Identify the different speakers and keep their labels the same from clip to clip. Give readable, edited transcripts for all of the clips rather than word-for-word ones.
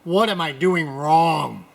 Speaker 1: What am I doing wrong?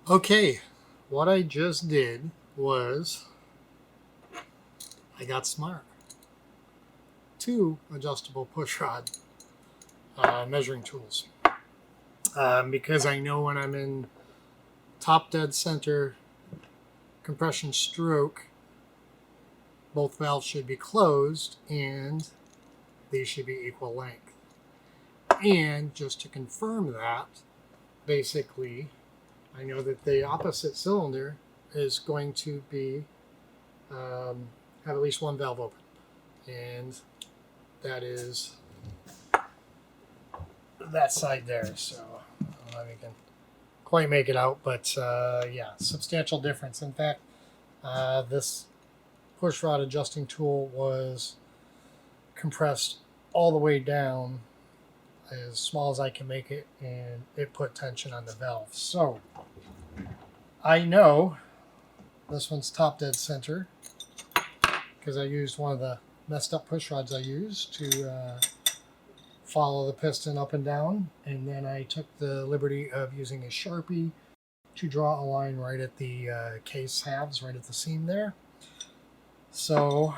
Speaker 1: Okay, what I just did was I got smart. 2 adjustable pushrod measuring tools. Because I know when I'm in top dead center compression stroke, both valves should be closed and these should be equal length. And just to confirm that, basically, I know that the opposite cylinder is going to be have at least one valve open, and that is that side there. So I don't know if you can quite make it out, but yeah, substantial difference. In fact, this push rod adjusting tool was compressed all the way down as small as I can make it, and it put tension on the valve. So I know this one's top dead center because I used one of the messed up push rods I used to follow the piston up and down, and then I took the liberty of using a Sharpie to draw a line right at the case halves, right at the seam there. So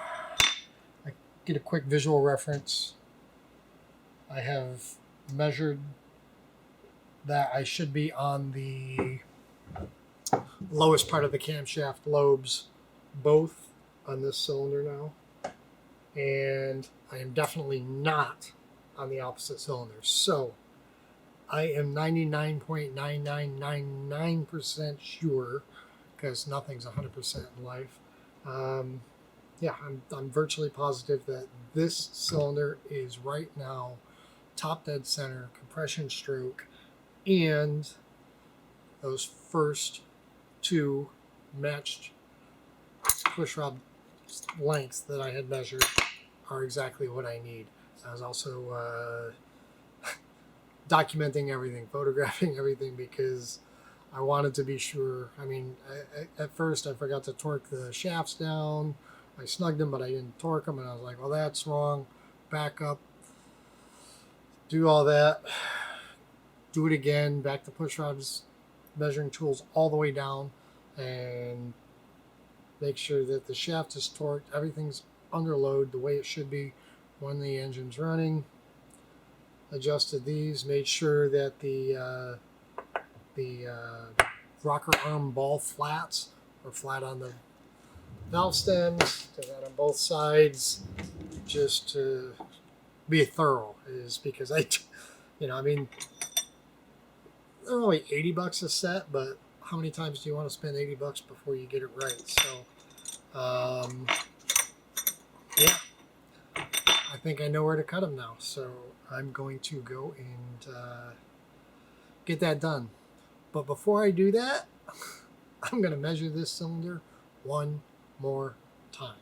Speaker 1: I get a quick visual reference. I have measured that I should be on the lowest part of the camshaft lobes, both on this cylinder now, and I am definitely not on the opposite cylinder. So I am 99.9999% sure, because nothing's 100% in life. Yeah, I'm virtually positive that this cylinder is right now top dead center, compression stroke, and those first 2 matched push rod lengths that I had measured are exactly what I need. I was also documenting everything, photographing everything, because I wanted to be sure. I mean, at first I forgot to torque the shafts down. I snugged them, but I didn't torque them, and I was like, well, that's wrong. Back up, do all that, do it again, back the push rods, measuring tools all the way down, and make sure that the shaft is torqued, everything's under load the way it should be when the engine's running. Adjusted these, made sure that the rocker arm ball flats are flat on the valve stems. Did that on both sides, just to be thorough, is because I mean, they're only $80 a set, but how many times do you want to spend $80 before you get it right? So, yeah, I think I know where to cut them now. So I'm going to go and get that done. But before I do that, I'm going to measure this cylinder one more time,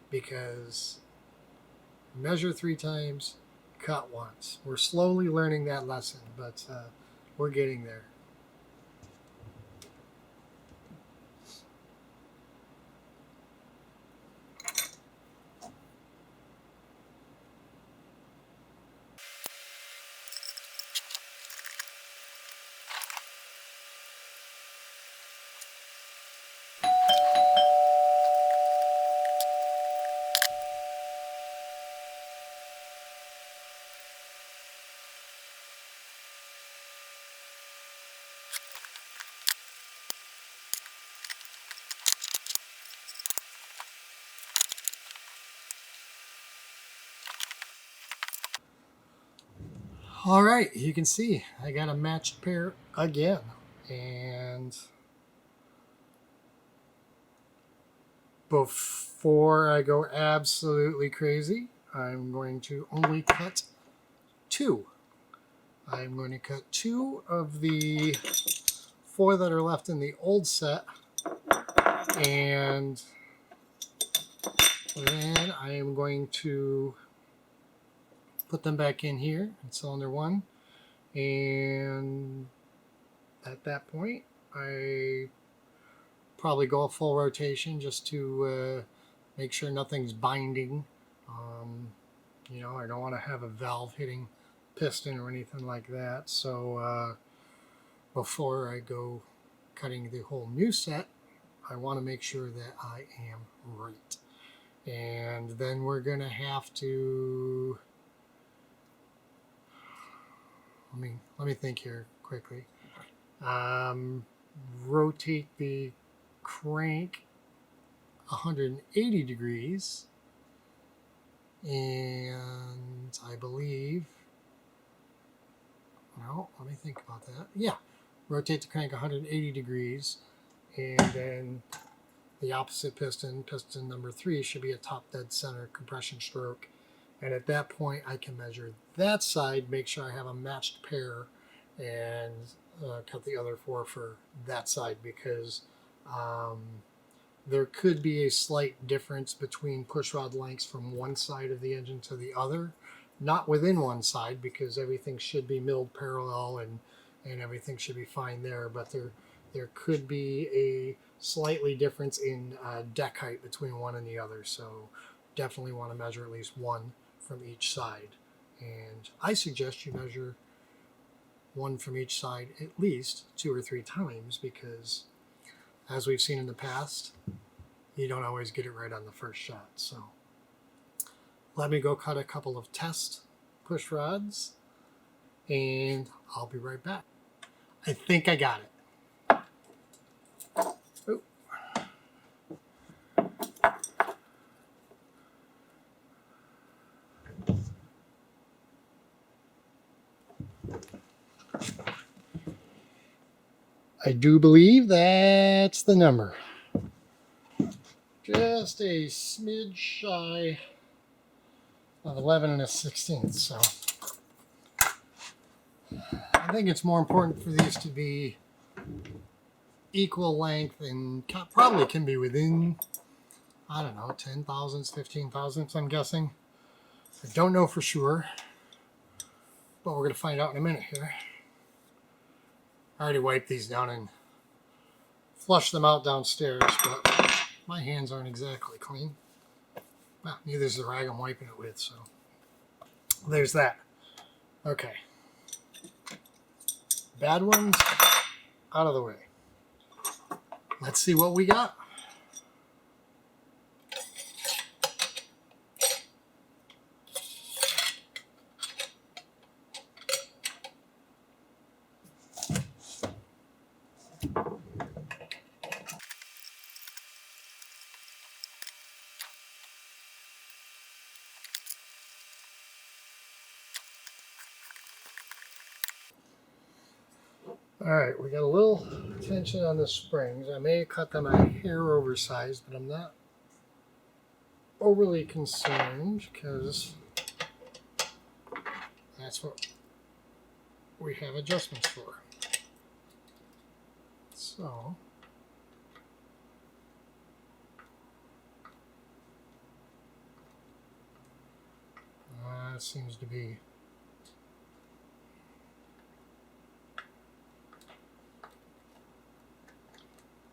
Speaker 1: because measure 3 times, cut once. We're slowly learning that lesson, but we're getting there. All right, you can see I got a matched pair again, and before I go absolutely crazy, I'm going to only cut 2. I'm going to cut 2 of the 4 that are left in the old set, and then I am going to put them back in here in cylinder 1, and at that point I probably go a full rotation just to make sure nothing's binding. I don't want to have a valve hitting piston or anything like that. So before I go cutting the whole new set, I want to make sure that I am right. And then we're going to have to, let me think here quickly. Rotate the crank 180 degrees, and I believe, well, let me think about that. Yeah, rotate the crank 180 degrees, and then the opposite piston number 3, should be a top dead center compression stroke. And at that point I can measure that side, make sure I have a matched pair, and cut the other 4 for that side, because there could be a slight difference between pushrod lengths from one side of the engine to the other. Not within one side, because everything should be milled parallel and everything should be fine there, but there could be a slightly difference in deck height between one and the other. So definitely want to measure at least 1 from each side. And I suggest you measure 1 from each side at least 2 or 3 times, because as we've seen in the past, you don't always get it right on the first shot. So let me go cut a couple of test push rods, and I'll be right back. I think I got it. Ooh. I do believe that's the number. Just a smidge shy of 11 1/16. So I think it's more important for these to be equal length, and probably can be within, I don't know, 10 thousandths, 15 thousandths, I'm guessing. I don't know for sure, but we're going to find out in a minute here. I already wiped these down and flushed them out downstairs, but my hands aren't exactly clean. Well, neither is the rag I'm wiping it with, so there's that. Okay. bad ones out of the way. Let's see what we got. All right, we got a little tension on the springs. I may cut them a hair oversized, but I'm not overly concerned because that's what we have adjustments for. So that seems to be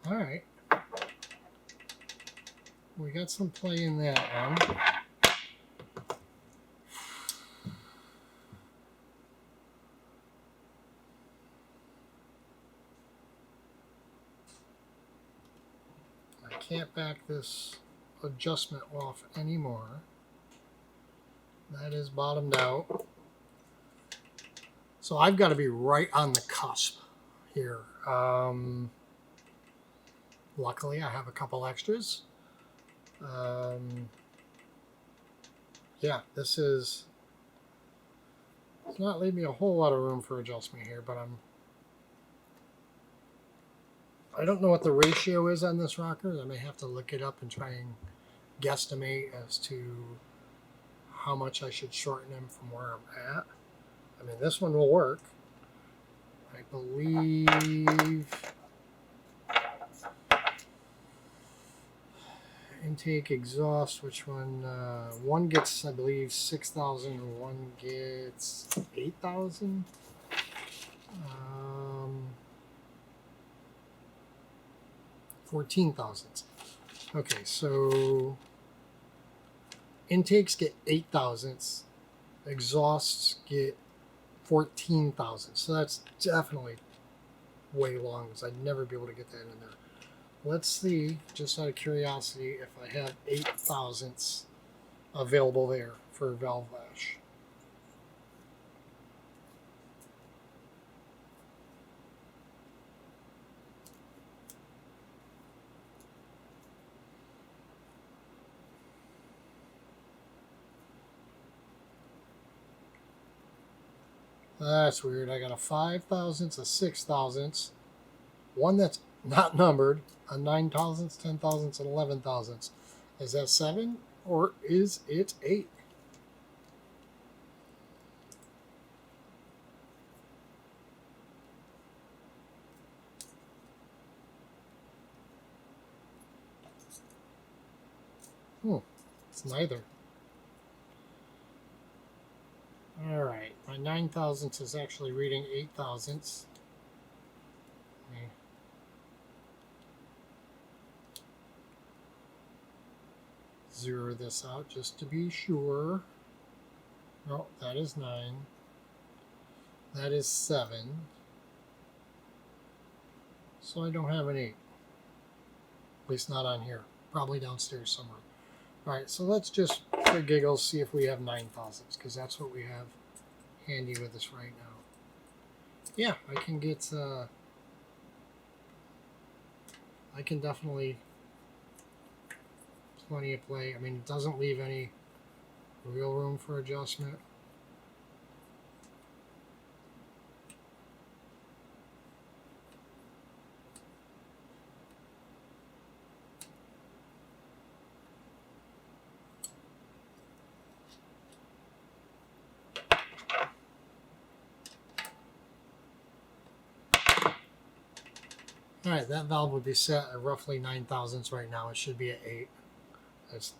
Speaker 1: all right. We got some play in that one. I can't back this adjustment off anymore. That is bottomed out. So I've got to be right on the cusp here. Luckily, I have a couple extras. Yeah, this is... It's not leaving me a whole lot of room for adjustment here, but I don't know what the ratio is on this rocker. I may have to look it up and try and guesstimate as to how much I should shorten him from where I'm at. I mean, this one will work. I believe intake, exhaust, which one? One gets, I believe, 6,000. One gets 8,000. 14,000. Okay, so intakes get 8,000. Exhausts get 14,000. So that's definitely way long, because I'd never be able to get that in there. Let's see, just out of curiosity, if I have 8,000 available there for valve lash. That's weird. I got a 5,000, a 6,000, one that's not numbered, a 9,000, 10,000, and 11,000. Is that 7 or is it 8? It's neither. All right, my 9,000 is actually reading 8,000. Zero this out just to be sure. No, that is 9. That is 7. So I don't have an 8. At least not on here. Probably downstairs somewhere. All right, so let's just, for giggles, see if we have 9,000, because that's what we have handy with us right now. Yeah, I can get, I can definitely plenty of play. I mean, it doesn't leave any real room for adjustment. All right, that valve would be set at roughly 9,000 right now. It should be at 8. It's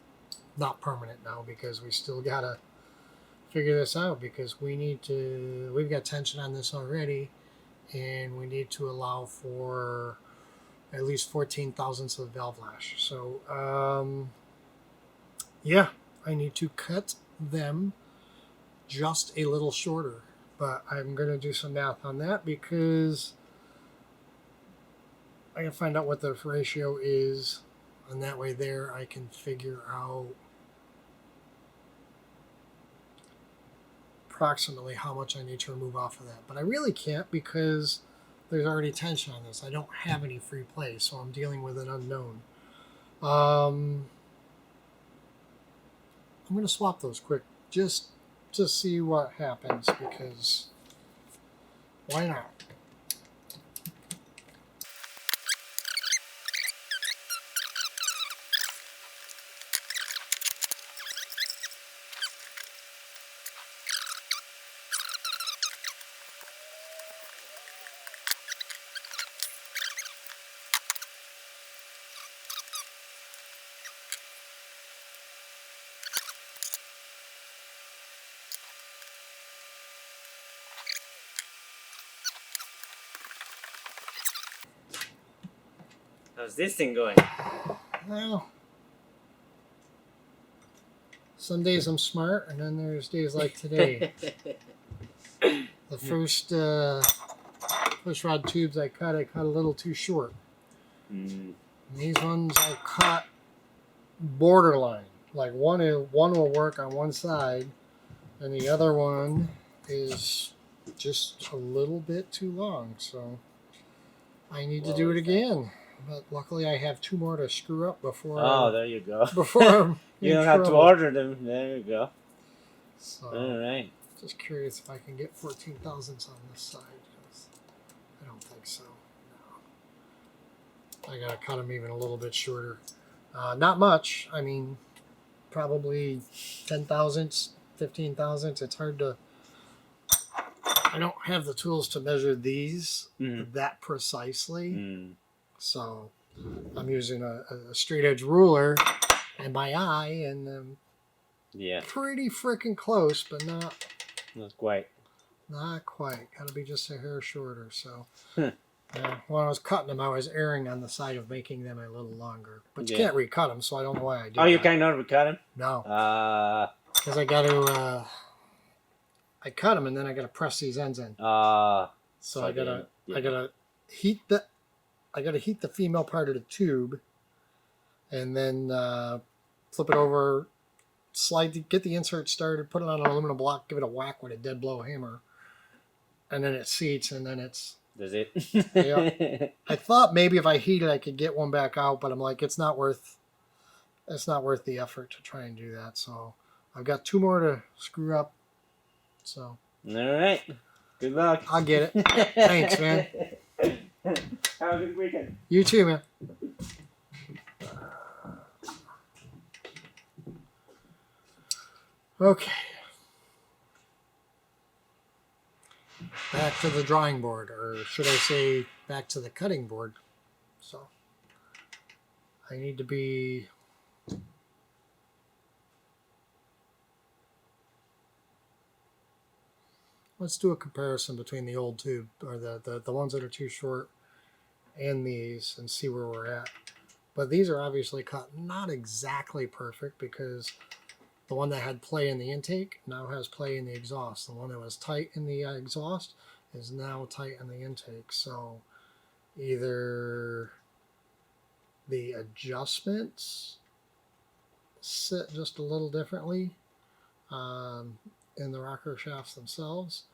Speaker 1: not permanent now because we still gotta figure this out, because we need to, we've got tension on this already, and we need to allow for at least 14,000 of valve lash. So yeah, I need to cut them just a little shorter, but I'm going to do some math on that because I can find out what the ratio is, and that way there I can figure out approximately how much I need to remove off of that. But I really can't because there's already tension on this. I don't have any free play, so I'm dealing with an unknown. I'm going to swap those quick just to see what happens, because why not?
Speaker 2: How's this thing going?
Speaker 1: Well, some days I'm smart, and then there's days like today. The first push rod tubes I cut a little too short. And these ones I cut borderline. Like one will work on one side, and the other one is just a little bit too long. So I need to do it again. But luckily I have 2 more to screw up before.
Speaker 2: Oh, there you go.
Speaker 1: Before I'm
Speaker 2: you
Speaker 1: in
Speaker 2: don't have to
Speaker 1: trouble.
Speaker 2: order them. There you go.
Speaker 1: So,
Speaker 2: all right.
Speaker 1: Just curious if I can get 14 thousandths on this side. I don't think so. No. I gotta cut them even a little bit shorter. Not much. I mean, probably 10 thousandths, 15 thousandths. It's hard to. I don't have the tools to measure these that precisely. So I'm using a straight edge ruler and my eye, and pretty freaking close, but not
Speaker 2: quite.
Speaker 1: Not quite. Got to be just a hair shorter. So when I was cutting them, I was erring on the side of making them a little longer. But you can't recut them, so I don't know why I did.
Speaker 2: Oh, you cannot recut them?
Speaker 1: No. Because I got to. I cut them and then I got to press these ends in. So I gotta heat the female part of the tube, and then flip it over, get the insert started, put it on an aluminum block, give it a whack with a dead blow hammer, and then it seats, and then it's.
Speaker 2: Does it?
Speaker 1: Yeah. I thought maybe if I heat it, I could get one back out, but I'm like, it's not worth the effort to try and do that. So I've got 2 more to screw up. So.
Speaker 2: All right. Good luck.
Speaker 1: I'll get it. Thanks, man.
Speaker 2: Have a good weekend.
Speaker 1: You too, man. Okay. Back to the drawing board, or should I say back to the cutting board. So I need to be. Let's do a comparison between the old tube, or the ones that are too short, and these, and see where we're at. But these are obviously cut not exactly perfect, because the one that had play in the intake now has play in the exhaust. The one that was tight in the exhaust is now tight in the intake. So either the adjustments sit just a little differently in the rocker shafts themselves,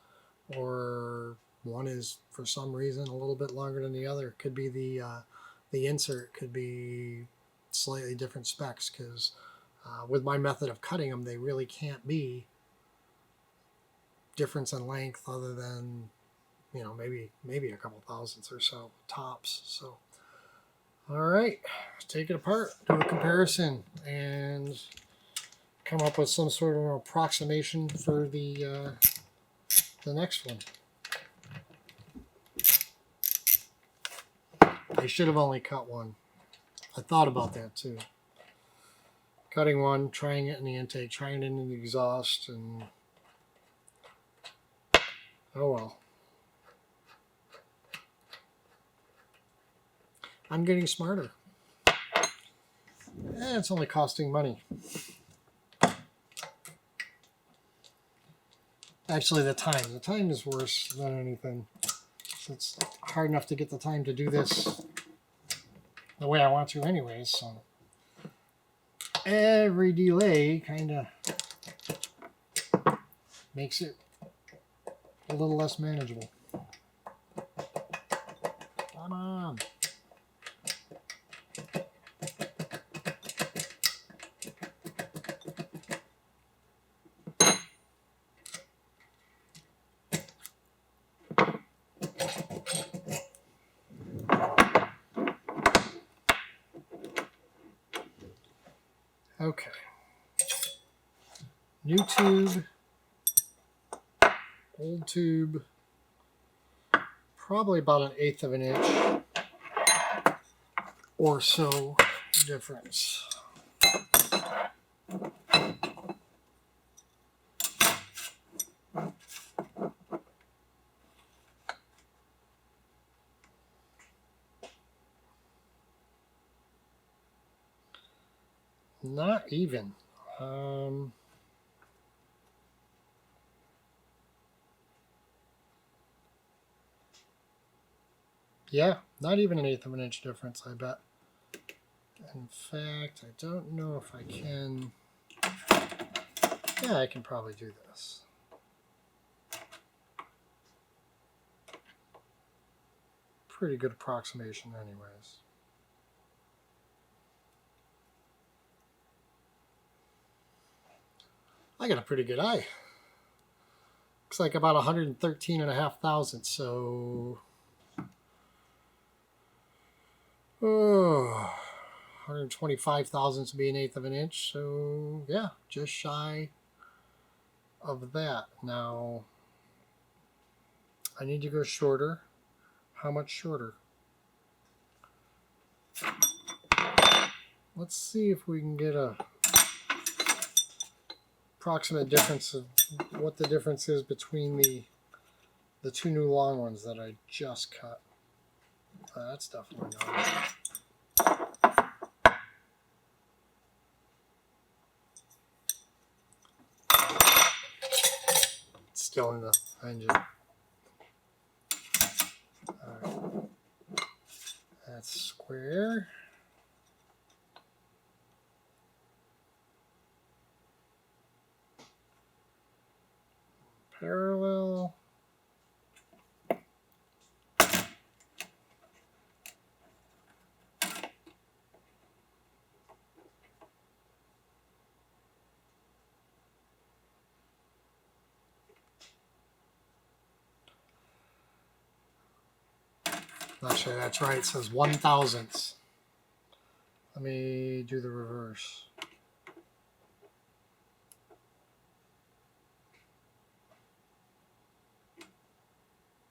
Speaker 1: or one is for some reason a little bit longer than the other. It could be the insert could be slightly different specs, because with my method of cutting them, they really can't be difference in length other than, you know, maybe a couple thousandths or so tops. So all right, take it apart, do a comparison, and come up with some sort of an approximation for the next one. I should have only cut one. I thought about that too. Cutting one, trying it in the intake, trying it in the exhaust, and oh well. I'm getting smarter. It's only costing money. Actually, the time is worse than anything. It's hard enough to get the time to do this the way I want to anyways, so every delay kind of makes it a little less manageable. Come on. Okay. New tube, old tube, probably about 1/8 of an inch or so difference. Not even. Yeah, not even 1/8 of an inch difference, I bet. In fact, I don't know if I can. Yeah, I can probably do this. Pretty good approximation anyways. I got a pretty good eye. Looks like about 113.5 thousandths, so 125 thousandths would be 1/8 of an inch, so yeah, just shy of that. Now, I need to go shorter. How much shorter? Let's see if we can get a approximate difference of what the difference is between the two new long ones that I just cut. That's definitely not. It's still in the engine. Alright. That's square. Parallel. Actually, that's right. It says 1/1000th. Let me do the reverse.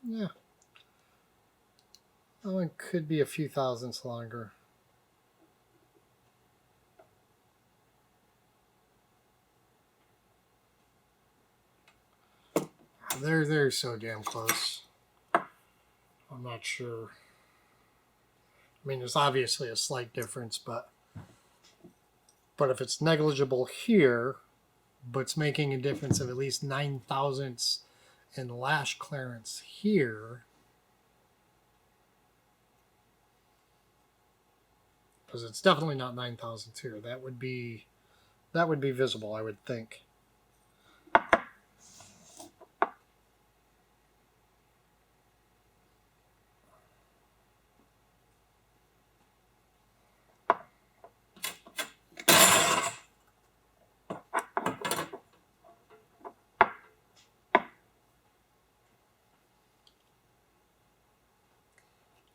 Speaker 1: Yeah. That one could be a few thousandths longer. They're so damn close. I'm not sure. I mean, there's obviously a slight difference, but if it's negligible here, but it's making a difference of at least 9 thousandths in lash clearance here, because it's definitely not 9 thousandths here. That would be visible, I would think.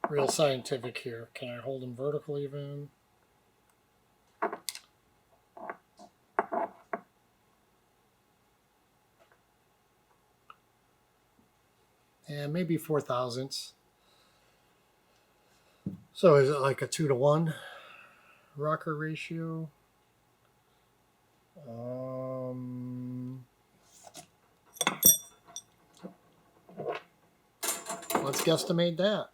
Speaker 1: Real scientific here. Can I hold them vertical even? And maybe 4 thousandths. So is it like a 2-to-1 rocker ratio? Let's guesstimate that.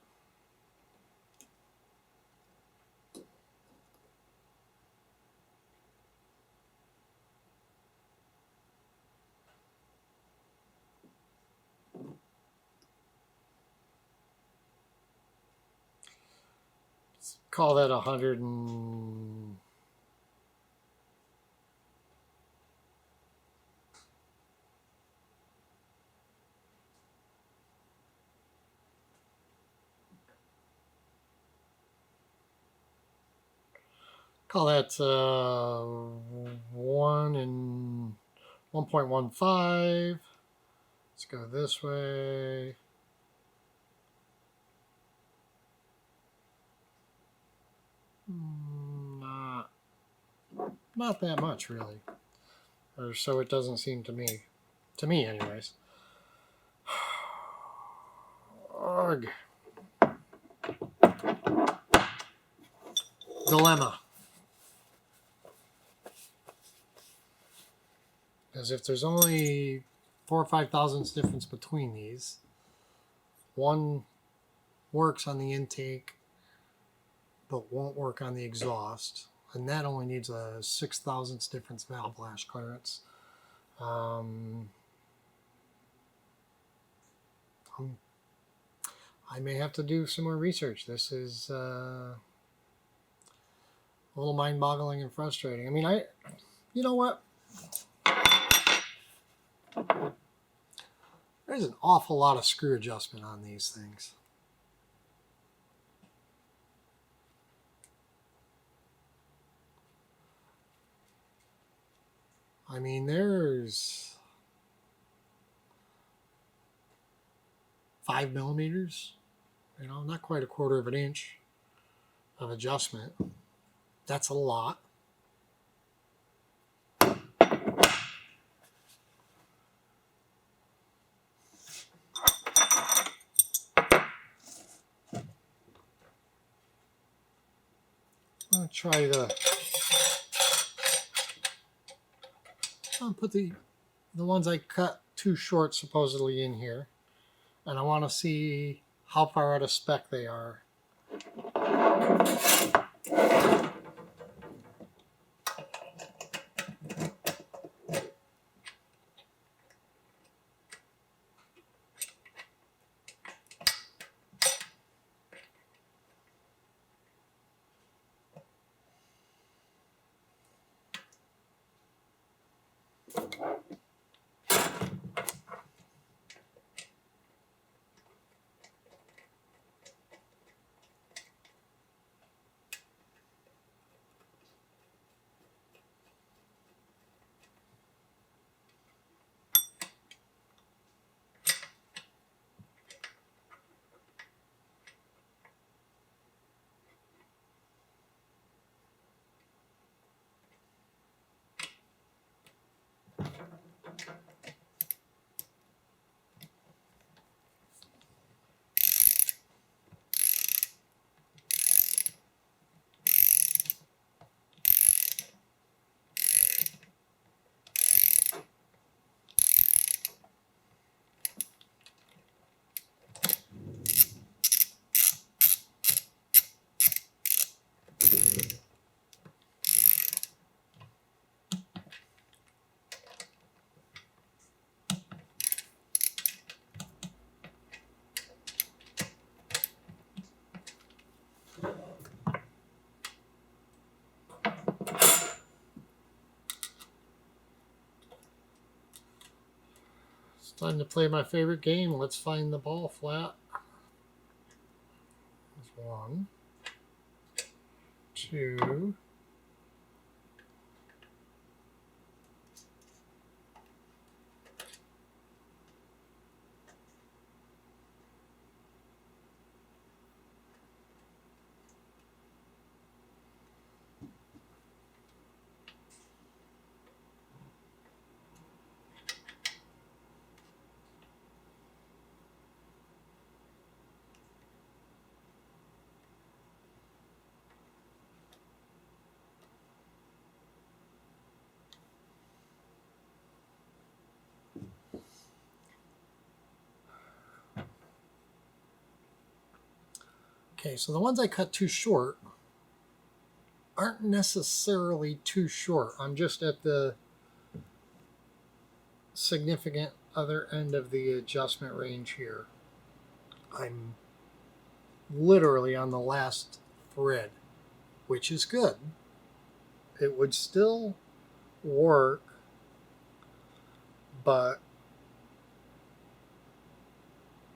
Speaker 1: call that 100 and... Call that 1 and 1.15. Let's go this way. Not that much, really. Or so it doesn't seem to me. To me, anyways. Ugh. Dilemma. Because if there's only 4 or 5 thousandths difference between these, one works on the intake but won't work on the exhaust, and that only needs a 6 thousandths difference valve flash clearance. I may have to do some more research. This is a little mind-boggling and frustrating. I mean, you know what? There's an awful lot of screw adjustment on these things. I mean, there's 5 millimeters, you know, not quite a quarter of an inch of adjustment. That's a lot. I'm going to try I'll put the ones I cut too short supposedly in here, and I want to see how far out of spec they are. Time to play my favorite game. Let's find the ball flat. There's 1, 2. Okay, so the ones I cut too short aren't necessarily too short. I'm just at the significant other end of the adjustment range here. I'm literally on the last thread which is good. It would still work, but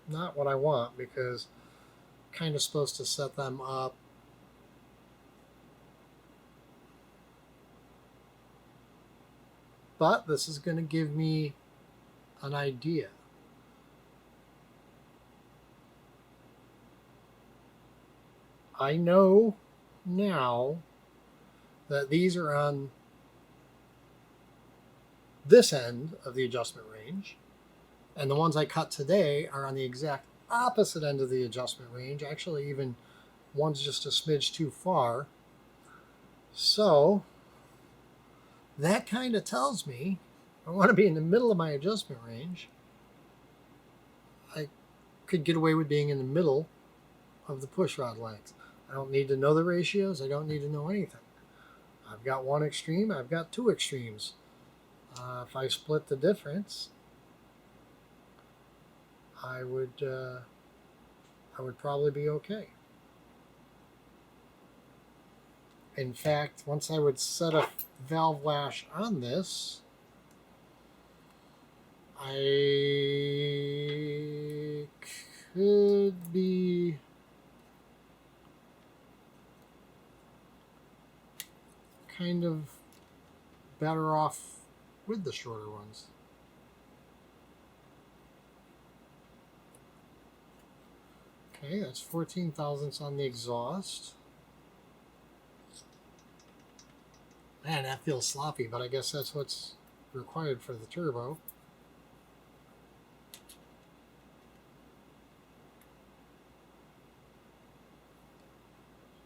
Speaker 1: not what I want, because I'm kind of supposed to set them up but this is going to give me an idea. I know now that these are on this end of the adjustment range, and the ones I cut today are on the exact opposite end of the adjustment range. Actually, even one's just a smidge too far. So that kind of tells me I want to be in the middle of my adjustment range. I could get away with being in the middle of the pushrod length. I don't need to know the ratios. I don't need to know anything. I've got one extreme. I've got two extremes. If I split the difference, I would probably be okay. In fact, once I would set a valve lash on this, I could be kind of better off with the shorter ones. Okay, that's 14 thousandths on the exhaust. Man, that feels sloppy, but I guess that's what's required for the turbo.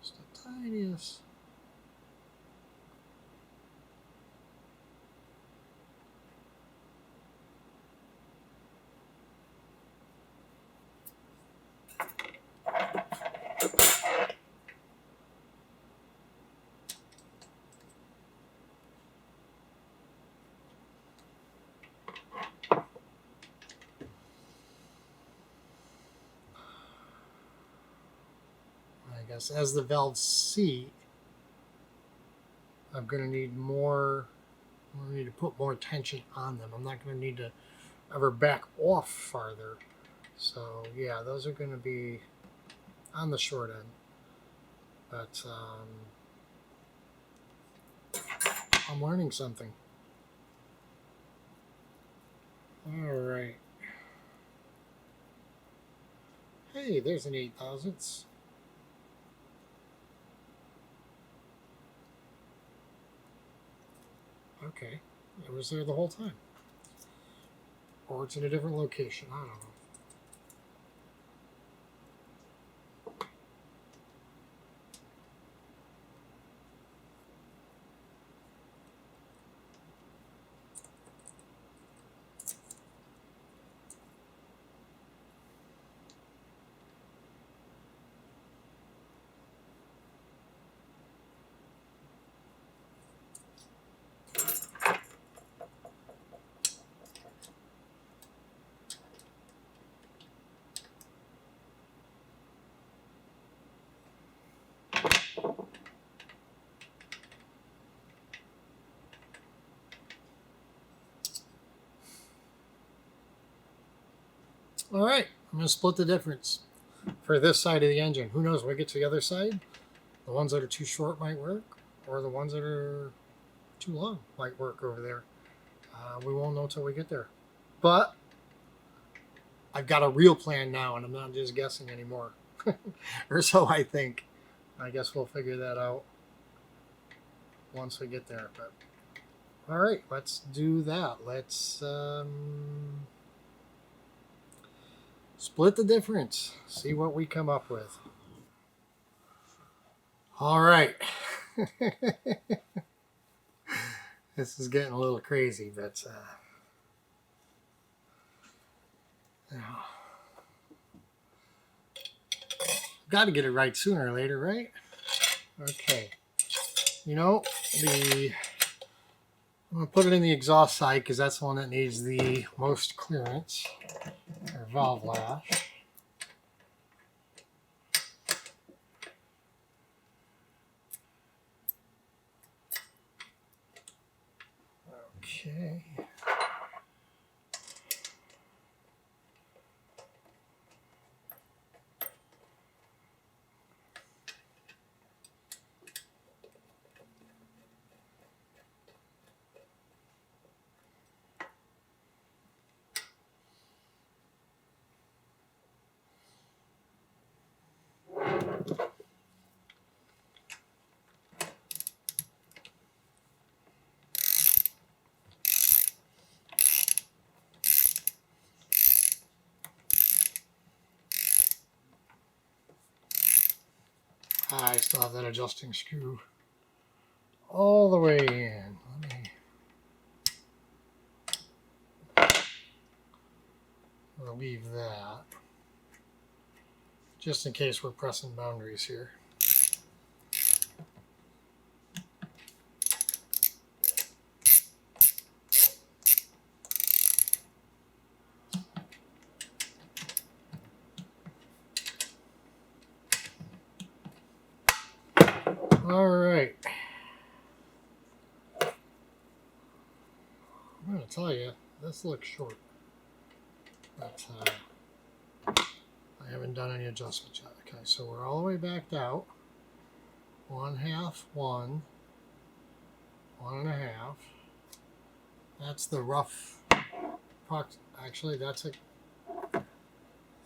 Speaker 1: Just the tiniest. I guess as the valves seat, I'm going to need more. I'm going to need to put more tension on them. I'm not going to need to ever back off farther. So yeah, those are going to be on the short end. But I'm learning something. All right. Hey, there's an 8 thousandths. Okay, it was there the whole time. Or it's in a different location, I don't know. All right, I'm going to split the difference for this side of the engine. Who knows, when we get to the other side, the ones that are too short might work, or the ones that are too long might work over there. We won't know until we get there. But I've got a real plan now, and I'm not just guessing anymore. Or so I think. I guess we'll figure that out once we get there. But all right, let's do that. Let's split the difference, see what we come up with. All right. This is getting a little crazy, but got to get it right sooner or later, right? Okay. You know, I'm going to put it in the exhaust side because that's the one that needs the most clearance, or valve lash. Okay. I still have that adjusting screw all the way in. Let me relieve that, just in case we're pressing boundaries here. All right. I'm going to tell you, this looks short. But I haven't done any adjustments yet. Okay, so we're all the way backed out. 1/2, 1, 1.5. That's the rough. Actually, that's it.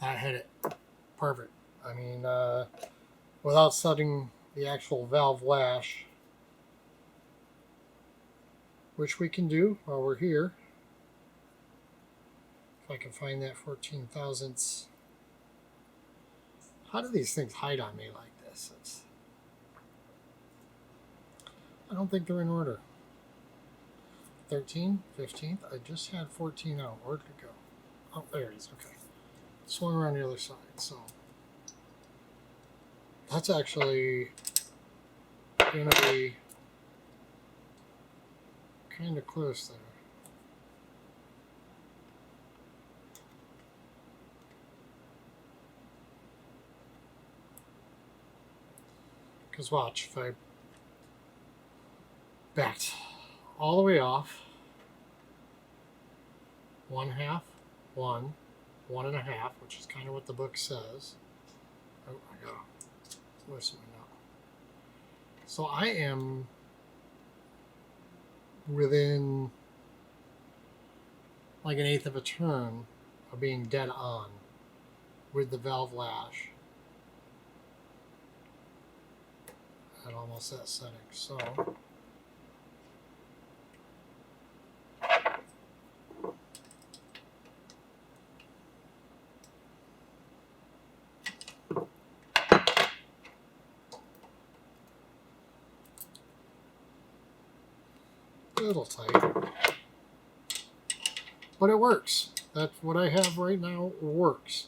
Speaker 1: I hit it. Perfect. I mean, without setting the actual valve lash, which we can do while we're here. If I can find that 14 thousandths. How do these things hide on me like this? I don't think they're in order. 13, 15th. I just had 14 out. Where'd it go? Oh, there it is. Okay. Swung around the other side. So that's actually going to be kind of close there. Because watch, if I backed all the way off, 1/2, 1, 1.5, which is kind of what the book says. Oh, I gotta listen now. So I am within like 1/8 of a turn of being dead on with the valve lash at almost that setting. So a little tight, but it works. That's what I have right now works,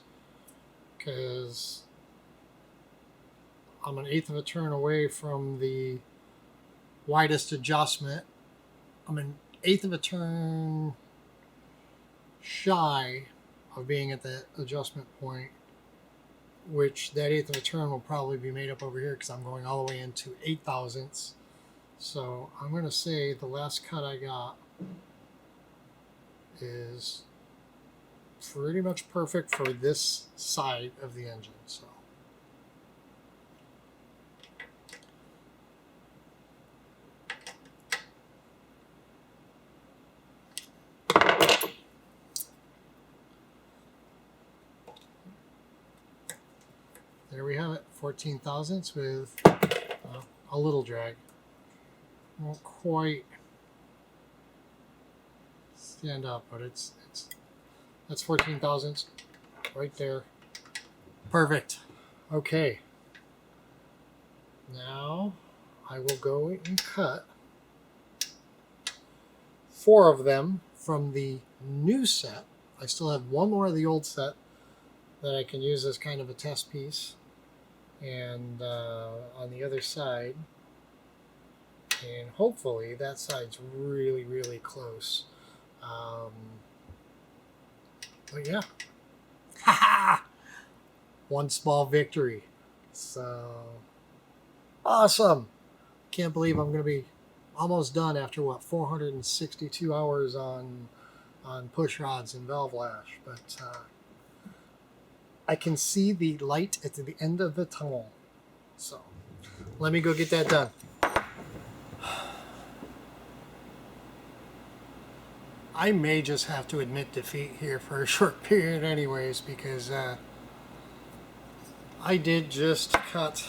Speaker 1: because I'm 1/8 of a turn away from the widest adjustment. I'm 1/8 of a turn shy of being at that adjustment point, which that 1/8 of a turn will probably be made up over here because I'm going all the way into 8 thousandths. So I'm going to say the last cut I got is pretty much perfect for this side of the engine. So there we have it, 14 thousandths with a little drag. Won't quite stand up, but that's 14 thousandths right there. Perfect. Okay. Now I will go and cut 4 of them from the new set. I still have 1 more of the old set that I can use as kind of a test piece. And on the other side, and hopefully that side's really, really close. But yeah, one small victory. So awesome! Can't believe I'm going to be almost done after what, 462 hours on push rods and valve lash, but I can see the light at the end of the tunnel. So let me go get that done. I may just have to admit defeat here for a short period anyways, because I did just cut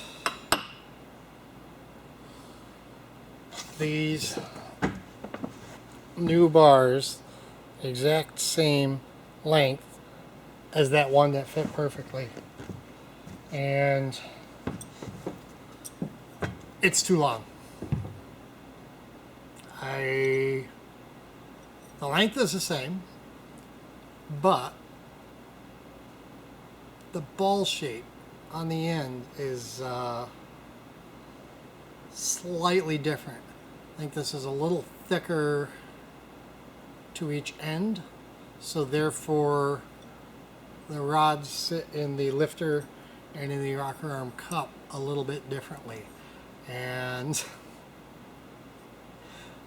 Speaker 1: these new bars exact same length as that one that fit perfectly, and it's too long. The length is the same, but the ball shape on the end is slightly different. I think this is a little thicker to each end, so therefore the rods sit in the lifter and in the rocker arm cup a little bit differently, and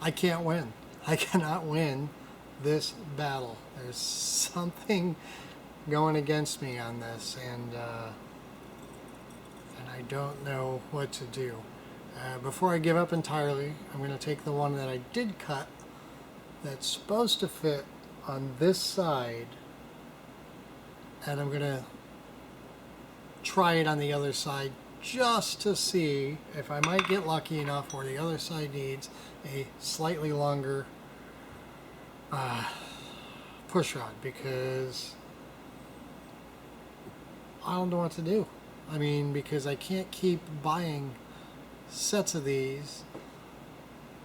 Speaker 1: I can't win. I cannot win this battle. There's something going against me on this, and I don't know what to do. Before I give up entirely, I'm going to take the one that I did cut that's supposed to fit on this side, and I'm going to try it on the other side just to see if I might get lucky enough where the other side needs a slightly longer push rod, because I don't know what to do. I mean, because I can't keep buying sets of these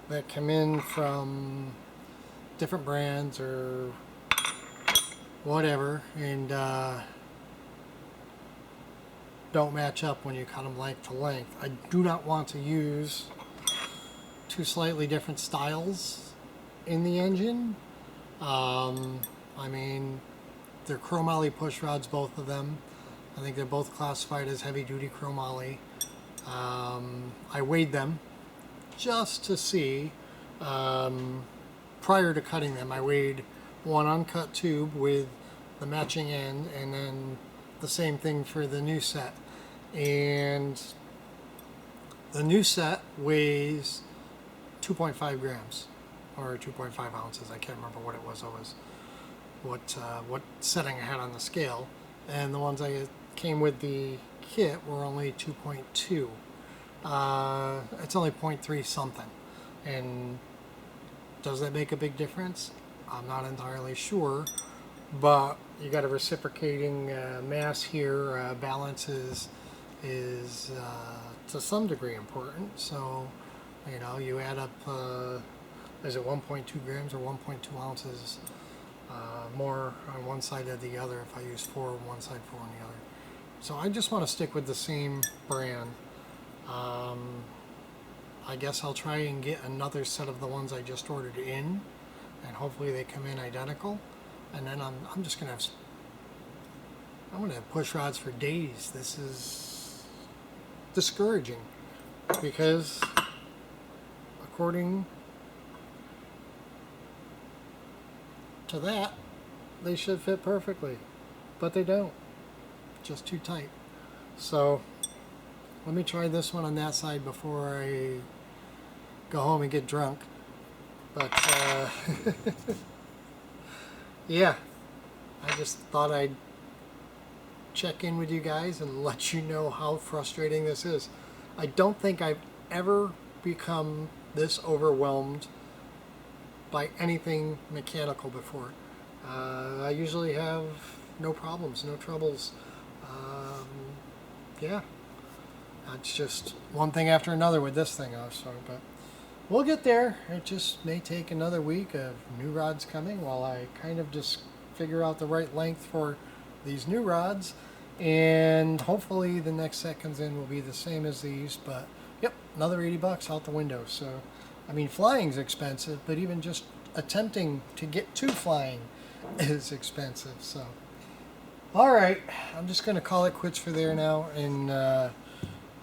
Speaker 1: that come in from different brands or whatever, and don't match up when you cut them length to length. I do not want to use two slightly different styles in the engine. I mean, they're chromoly push rods, both of them. I think they're both classified as heavy duty chromoly. I weighed them just to see, prior to cutting them. I weighed one uncut tube with the matching end, and then the same thing for the new set. And the new set weighs 2.5 grams or 2.5 ounces. I can't remember what it was. What setting I had on the scale, and the ones I came with the kit were only 2.2. It's only 0.3 something, and does that make a big difference? I'm not entirely sure, but you got a reciprocating mass here. Balance is to some degree important. So, you know, you add up, is it 1.2 grams or 1.2 ounces more on one side or the other if I use 4 on one side, 4 on the other. So I just want to stick with the same brand. I guess I'll try and get another set of the ones I just ordered in, and hopefully they come in identical. And then I'm just gonna have push rods for days. This is discouraging, because according to that, they should fit perfectly, but they don't. Just too tight. So let me try this one on that side before I go home and get drunk. But yeah, I just thought I'd check in with you guys and let you know how frustrating this is. I don't think I've ever become this overwhelmed by anything mechanical before. I usually have no problems, no troubles. Yeah, it's just one thing after another with this thing also, but we'll get there. It just may take another week of new rods coming while I kind of just figure out the right length for these new rods, and hopefully the next set comes in will be the same as these. But yep, another 80 bucks out the window. So I mean, flying's expensive, but even just attempting to get to flying is expensive. So alright, I'm just going to call it quits for there now, and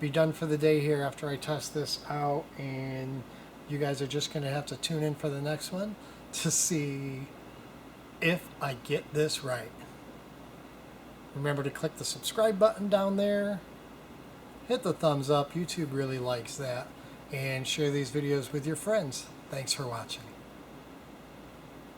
Speaker 1: be done for the day here after I test this out and You guys are just going to have to tune in for the next one to see if I get this right. Remember to click the subscribe button down there. Hit the thumbs up. YouTube really likes that. And share these videos with your friends. Thanks for watching.